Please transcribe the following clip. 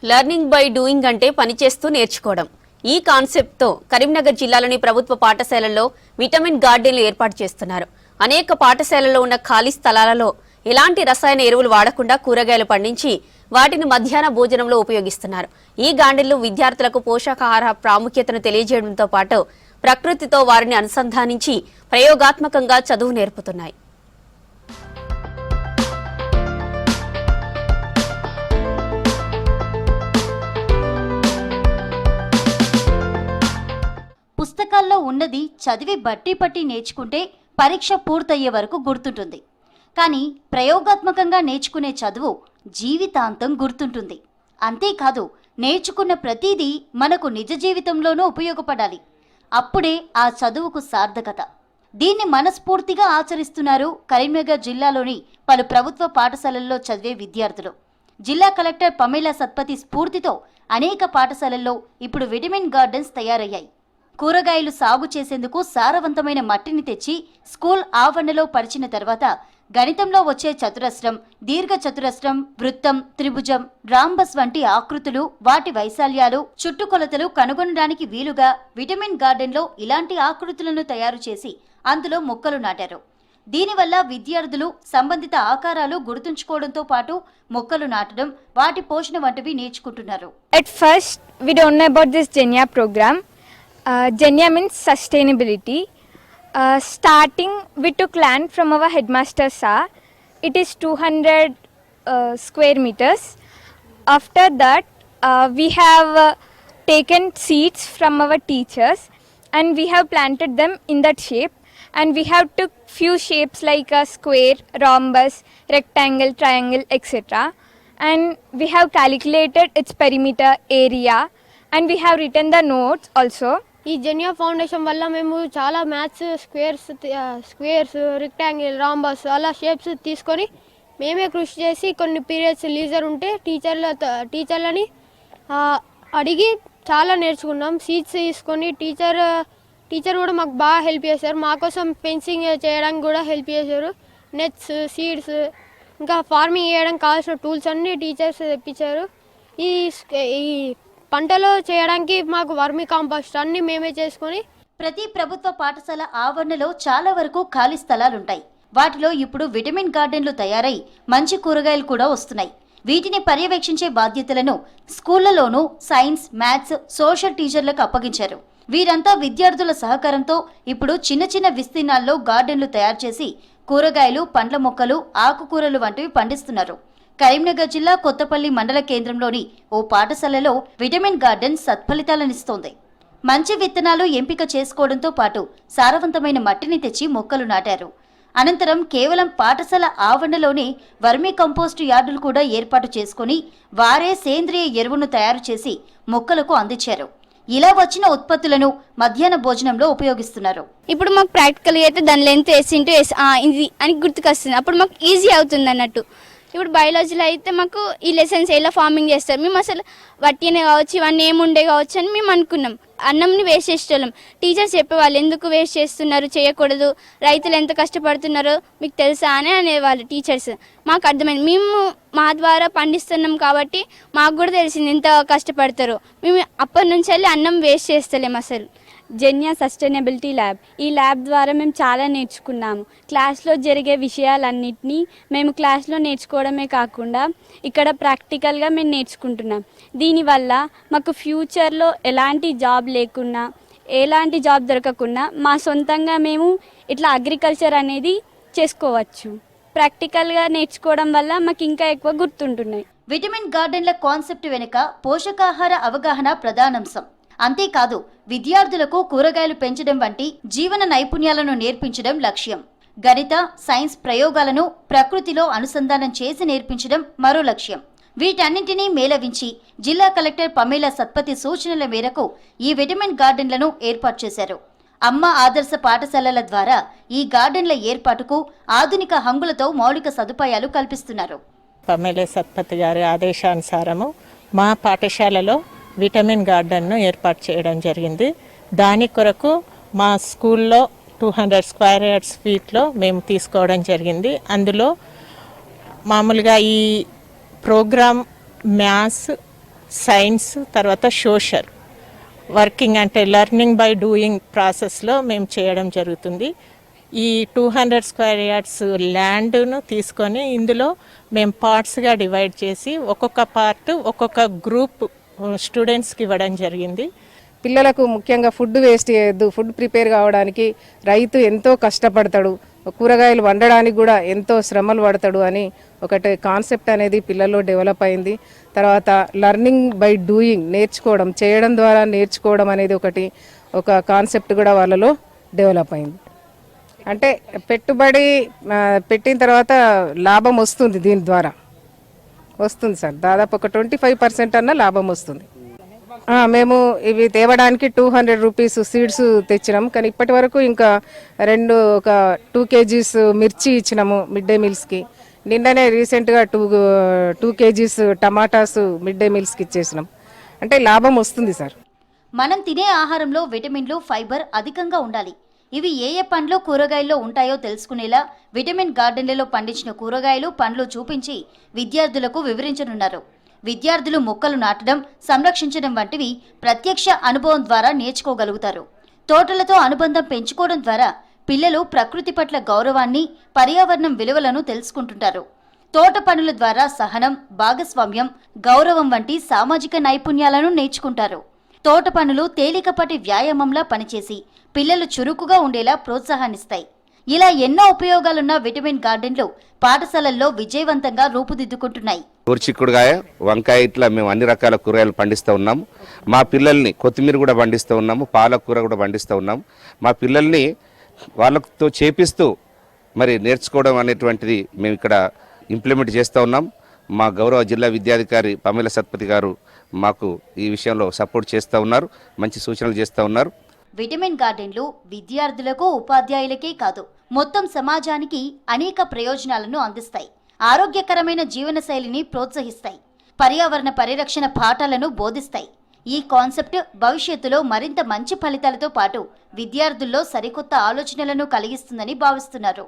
Learning by doing అంటే పనిచేస్తూ నేర్చుకోవడం. ఈ కాన్సెప్ట్తో కరీంనగర్ జిల్లాలోని ప్రభుత్వ పాఠశాలల్లో విటమిన్ గార్డెన్లు ఏర్పాటు చేస్తున్నారు. అనేక పాఠశాలల్లో ఉన్న ఖాళీ స్థలాలలో ఎలాంటి రసాయన ఎరువులు వాడకుండా కూరగాయలు పండించి వాటిని మధ్యాహ్న భోజనంలో ఉపయోగిస్తున్నారు. ఈ గార్డెన్లు విద్యార్థులకు పోషకాహార ప్రాముఖ్యతను తెలియజేయడంతో పాటు ప్రకృతితో వారిని అనుసంధానించి ప్రయోగాత్మకంగా చదువు నేర్పుతున్నాయి. పుస్తకాల్లో ఉన్నది చదివి బట్టి పట్టి నేర్చుకుంటే పరీక్ష పూర్తయ్యే వరకు గుర్తుంటుంది. కానీ ప్రయోగాత్మకంగా నేర్చుకునే చదువు జీవితాంతం గుర్తుంటుంది. అంతేకాదు, నేర్చుకున్న ప్రతిదీ మనకు నిజ జీవితంలోనూ ఉపయోగపడాలి. అప్పుడే ఆ చదువుకు సార్థకత. దీన్ని మనస్ఫూర్తిగా ఆచరిస్తున్నారు కరీంనగర్ జిల్లాలోని పలు ప్రభుత్వ పాఠశాలల్లో చదివే విద్యార్థులు. జిల్లా కలెక్టర్ పమేలా సత్పతి స్ఫూర్తితో అనేక పాఠశాలల్లో ఇప్పుడు విటమిన్ గార్డెన్స్ తయారయ్యాయి. కూరగాయలు సాగు చేసేందుకు సారవంతమైన మట్టిని తెచ్చి స్కూల్ ఆవరణలో పరిచిన తర్వాత గణితంలో వచ్చే చతురస్రం, దీర్ఘ చతురస్రం, వృత్తం, త్రిభుజం, రాంబస్ వంటి ఆకృతులు, వాటి వైశాల్యాలు, చుట్టుకొలతలు కనుగొనడానికి వీలుగా విటమిన్ గార్డెన్లో ఇలాంటి ఆకృతులను తయారు చేసి అందులో మొక్కలు నాటారు. దీనివల్ల విద్యార్థులు సంబంధిత ఆకారాలు గుర్తుంచుకోవడంతో పాటు మొక్కలు నాటడం, వాటి పోషణ వంటివి నేర్చుకుంటున్నారు. At first we don't know about this Jenya program. Jenya means sustainability. Starting we took land from our headmaster sir. It is 200 square meters. After that we have taken seeds from our teachers and we have planted them in that shape, and we have took few shapes like a square, rhombus, rectangle, triangle, etc. and we have calculated its perimeter area and we have written the notes also. ఈ Zhenya foundation వల్ల మేము చాలా maths, squares, rectangle, rhombus అలా shapes తీసుకొని మేమే కృషి చేసి కొన్ని పీరియడ్స్ లీజర్ ఉంటే టీచర్లని అడిగి చాలా నేర్చుకున్నాం. సీడ్స్ తీసుకొని టీచర్ కూడా మాకు బాగా హెల్ప్ చేశారు. మా కోసం ఫెన్సింగ్ చేయడానికి కూడా హెల్ప్ చేశారు. నెట్స్, సీడ్స్, ఇంకా ఫార్మింగ్ చేయడానికి కావాల్సిన టూల్స్ అన్నీ టీచర్స్ తెప్పించారు. ఈ పంటలో చేయడానికి మాకు వర్మి కాంపోస్ట్ అన్ని మేమే చేసుకొని. ప్రతి ప్రభుత్వ పాఠశాల ఆవరణలో చాలా వరకు ఖాళీ స్థలాలుంటాయి. వాటిలో ఇప్పుడు విటమిన్ గార్డెన్లు తయారై మంచి కూరగాయలు కూడా వస్తున్నాయి. వీటిని పర్యవేక్షించే బాధ్యతలను స్కూళ్లలోనూ సైన్స్, మ్యాథ్స్, సోషల్ టీచర్లకు అప్పగించారు. వీరంతా విద్యార్థుల సహకారంతో ఇప్పుడు చిన్న చిన్న విస్తీర్ణాల్లో గార్డెన్లు తయారు చేసి కూరగాయలు, పండ్ల మొక్కలు, ఆకుకూరలు వంటివి పండిస్తున్నారు. కరీంనగర్ జిల్లా కొత్తపల్లి మండల కేంద్రంలోని ఓ పాఠశాలలో విటమిన్ గార్డెన్ సత్ఫలితాలనిస్తోంది. మంచి విత్తనాలు ఎంపిక చేసుకోవడంతో పాటు సారవంతమైన మట్టిని తెచ్చి మొక్కలు నాటారు. అనంతరం కేవలం పాఠశాల ఆవరణలోనే వర్మీ కంపోస్టు యార్డులు కూడా ఏర్పాటు చేసుకుని వారే సేంద్రియ ఎరువును తయారు చేసి మొక్కలకు అందించారు. ఇలా వచ్చిన ఉత్పత్తులను మధ్యాహ్న భోజనంలో ఉపయోగిస్తున్నారు. ఇప్పుడు మాకు ప్రాక్టికల్ అయితే దాని లెంత్ S ఇది అని గుర్తుకొస్తుంది. అప్పుడు మాకు ఈజీ అవుతుంది అన్నట్టు. ఇప్పుడు బయాలజీలో అయితే మాకు ఈ లెసన్స్ ఎలా ఫార్మింగ్ చేస్తారు, మేము అసలు వట్టినే కావచ్చు, ఇవన్నీ ఏముండే కావచ్చు అని మేము అనుకున్నాం. అన్నంని వేస్ట్ చేసేవాళ్ళం. టీచర్స్ చెప్పేవాళ్ళు ఎందుకు వేస్ట్ చేస్తున్నారు, చేయకూడదు, రైతులు ఎంత కష్టపడుతున్నారో మీకు తెలుసా అని అనేవాళ్ళు టీచర్స్. మాకు అర్థమైంది, మేము మా ద్వారా పండిస్తున్నాం కాబట్టి మాకు కూడా తెలిసింది ఎంత కష్టపడతారో. మేము అప్పటి నుంచి వెళ్ళి అన్నం వేస్ట్ చేస్తలేము అసలు. జెన్యా సస్టైనబిలిటీ ల్యాబ్, ఈ ల్యాబ్ ద్వారా మేము చాలా నేర్చుకున్నాము. క్లాస్లో జరిగే విషయాలన్నింటినీ మేము క్లాస్లో నేర్చుకోవడమే కాకుండా ఇక్కడ ప్రాక్టికల్గా మేము నేర్చుకుంటున్నాం. దీనివల్ల మాకు ఫ్యూచర్లో ఎలాంటి జాబ్ లేకున్నా, ఎలాంటి జాబ్ దొరకకున్నా మా సొంతంగా మేము ఇట్లా అగ్రికల్చర్ అనేది చేసుకోవచ్చు. ప్రాక్టికల్గా నేర్చుకోవడం వల్ల మాకు ఇంకా ఎక్కువ గుర్తుంటున్నాయి. విటమిన్ గార్డెన్ల కాన్సెప్ట్ వెనుక పోషకాహార అవగాహన ప్రధానాంశం. అంతేకాదు, విద్యార్థులకు కూరగాయలు పెంచడం వంటి జీవన నైపుణ్యాలను నేర్పించడం లక్ష్యం. గణిత, సైన్స్ ప్రయోగాలను ప్రకృతిలో అనుసంధానం చేసి నేర్పించడం మరో లక్ష్యం. వీటన్నింటినీ మేళవించి జిల్లా కలెక్టర్ పమేలా సత్పతి సూచనల మేరకు ఈ విటమిన్ గార్డెన్లను ఏర్పాటు చేశారు. అమ్మ ఆదర్శ పాఠశాలల ద్వారా ఈ గార్డెన్ల ఏర్పాటుకు ఆధునిక హంగులతో మౌలిక సదుపాయాలు కల్పిస్తున్నారు. పమేలా సత్పతి గారి ఆదేశానుసారము మా పాఠశాలలో విటమిన్ గార్డెన్ను ఏర్పాటు చేయడం జరిగింది. దాని కొరకు మా స్కూల్లో 200 స్క్వేర్ యార్డ్స్ ఫీట్లో మేము తీసుకోవడం జరిగింది. అందులో మామూలుగా ఈ ప్రోగ్రామ్ మ్యాథ్స్, సైన్స్, తర్వాత సోషల్ వర్కింగ్ అంటే లెర్నింగ్ బై డూయింగ్ ప్రాసెస్లో మేము చేయడం జరుగుతుంది. ఈ 200 స్క్వేర్ యార్డ్స్ ల్యాండ్ను తీసుకొని ఇందులో మేము పార్ట్స్గా డివైడ్ చేసి ఒక్కొక్క పార్ట్ ఒక్కొక్క గ్రూప్ స్టూడెంట్స్కి ఇవ్వడం జరిగింది. పిల్లలకు ముఖ్యంగా ఫుడ్ వేస్ట్ చేయొద్దు. ఫుడ్ ప్రిపేర్ కావడానికి రైతు ఎంతో కష్టపడతాడు, కూరగాయలు వండడానికి కూడా ఎంతో శ్రమలు పడతాడు అని ఒకటి కాన్సెప్ట్ అనేది పిల్లల్లో డెవలప్ అయింది. తర్వాత లెర్నింగ్ బై డూయింగ్, నేర్చుకోవడం, చేయడం ద్వారా నేర్చుకోవడం అనేది ఒక కాన్సెప్ట్ కూడా వాళ్ళలో డెవలప్ అయింది. అంటే పెట్టుబడి పెట్టిన తర్వాత లాభం వస్తుంది, దీని ద్వారా వస్తుంది సార్. దాదాపు ఒక 25% అన్న లాభం వస్తుంది. మేము ఇవి తేవడానికి 200 రూపీస్ సీడ్స్ తెచ్చినాం. కానీ ఇప్పటి వరకు ఇంకా ఒక 2 కేజీస్ మిర్చి ఇచ్చినాము మిడ్ డే మీల్స్కి. నిన్ననే రీసెంట్గా 2 కేజీస్ టమాటాస్ మిడ్ డే మీల్స్కి ఇచ్చేసినాం. అంటే లాభం వస్తుంది సార్. మనం తినే ఆహారంలో విటమిన్లు, ఫైబర్ అధికంగా ఉండాలి. ఇవి ఏ ఏ పండ్లు, కూరగాయల్లో ఉంటాయో తెలుసుకునేలా విటమిన్ గార్డెన్లలో పండించిన కూరగాయలు, పండ్లు చూపించి విద్యార్థులకు వివరించనున్నారు. విద్యార్థులు మొక్కలు నాటడం, సంరక్షించడం వంటివి ప్రత్యక్ష అనుభవం ద్వారా నేర్చుకోగలుగుతారు. తోటలతో అనుబంధం పెంచుకోవడం ద్వారా పిల్లలు ప్రకృతి పట్ల గౌరవాన్ని, పర్యావరణం విలువలను తెలుసుకుంటుంటారు. తోట పనుల ద్వారా సహనం, భాగస్వామ్యం, గౌరవం వంటి సామాజిక నైపుణ్యాలను నేర్చుకుంటారు. తోట పనులు తేలికపాటి వ్యాయామంలా పనిచేసి పిల్లలు చురుకుగా ఉండేలా ప్రోత్సాహాన్నిస్తాయి. ఇలా ఎన్నో ఉపయోగాలున్న విటమిన్ గార్డెన్లు పాఠశాలల్లో విజయవంతంగా రూపుదిద్దుకుంటున్నాయి. చిక్కుడుకాయ, వంకాయ ఇట్లా మేము అన్ని రకాల కూరగాయలు పండిస్తూ ఉన్నాము. మా పిల్లల్ని కొత్తిమీర కూడా పండిస్తూ ఉన్నాము, పాలకూర కూడా పండిస్తూ ఉన్నాము. మా పిల్లల్ని వాళ్ళతో చేపిస్తూ మరి నేర్చుకోవడం అనేటువంటిది మేము ఇక్కడ ఇంప్లిమెంట్ చేస్తూ ఉన్నాం. మా గౌరవ జిల్లా విద్యాధికారి పమేల సత్పతి గారు మాకు ఈ విషయంలో సపోర్ట్ చేస్తూ ఉన్నారు, మంచి సూచనలు చేస్తూ ఉన్నారు. విటమిన్ గార్డెన్లు విద్యార్థులకు, ఉపాధ్యాయులకే కాదు మొత్తం సమాజానికి అనేక ప్రయోజనాలను అందిస్తాయి. ఆరోగ్యకరమైన జీవనశైలిని ప్రోత్సహిస్తాయి. పర్యావరణ పరిరక్షణ పాఠాలను బోధిస్తాయి. ఈ కాన్సెప్ట్ భవిష్యత్తులో మరింత మంచి ఫలితాలతో పాటు విద్యార్థుల్లో సరికొత్త ఆలోచనలను కలిగిస్తుందని భావిస్తున్నారు.